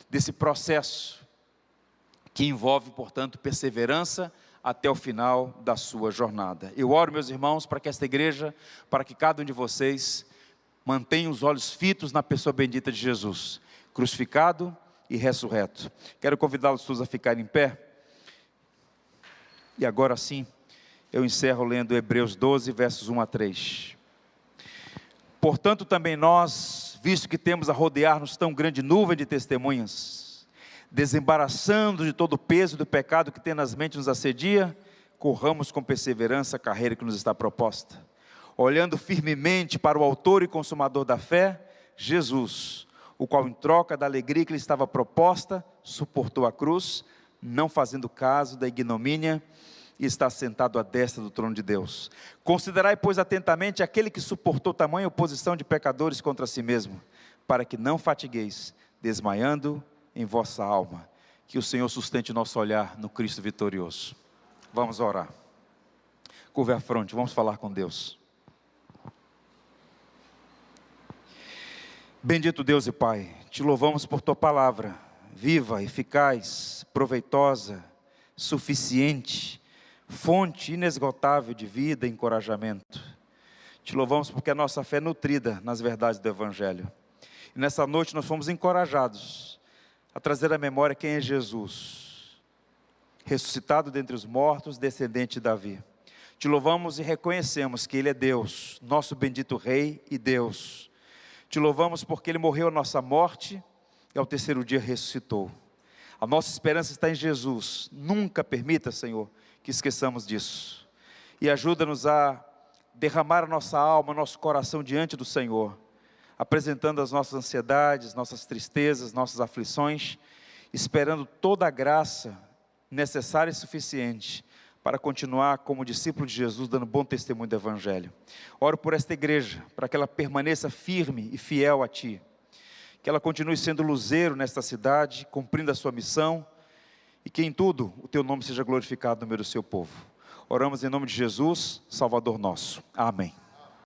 desse processo que envolve, portanto, perseverança até o final da sua jornada. Eu oro, meus irmãos, para que esta igreja, para que cada um de vocês mantenha os olhos fitos na pessoa bendita de Jesus, crucificado e ressurreto. Quero convidá-los todos a ficarem em pé. E agora sim, eu encerro lendo Hebreus 12, versos 1 a 3. Portanto, também nós, visto que temos a rodear-nos tão grande nuvem de testemunhas, desembaraçando de todo o peso do pecado que tenazmente nos assedia, corramos com perseverança a carreira que nos está proposta, olhando firmemente para o autor e consumador da fé, Jesus, o qual em troca da alegria que lhe estava proposta, suportou a cruz, não fazendo caso da ignomínia, e está sentado à destra do trono de Deus. Considerai, pois, atentamente aquele que suportou tamanha oposição de pecadores contra si mesmo, para que não fatigueis, desmaiando em vossa alma. Que o Senhor sustente o nosso olhar no Cristo vitorioso. Vamos orar. Curva a fronte, vamos falar com Deus. Bendito Deus e Pai, te louvamos por tua palavra, viva, eficaz, proveitosa, suficiente, fonte inesgotável de vida e encorajamento. Te louvamos porque a nossa fé é nutrida nas verdades do Evangelho. E nessa noite nós fomos encorajados a trazer à memória quem é Jesus, ressuscitado dentre os mortos, descendente de Davi. Te louvamos e reconhecemos que Ele é Deus, nosso bendito Rei e Deus. Te louvamos porque Ele morreu a nossa morte e ao terceiro dia ressuscitou. A nossa esperança está em Jesus. Nunca permita, Senhor, que esqueçamos disso. E ajuda-nos a derramar a nossa alma, nosso coração diante do Senhor, apresentando as nossas ansiedades, nossas tristezas, nossas aflições, esperando toda a graça necessária e suficiente para continuar como discípulo de Jesus, dando bom testemunho do Evangelho. Oro por esta igreja, para que ela permaneça firme e fiel a Ti, que ela continue sendo luzeiro nesta cidade, cumprindo a sua missão, e que em tudo o Teu nome seja glorificado no meio do Seu povo. Oramos em nome de Jesus, Salvador nosso. Amém.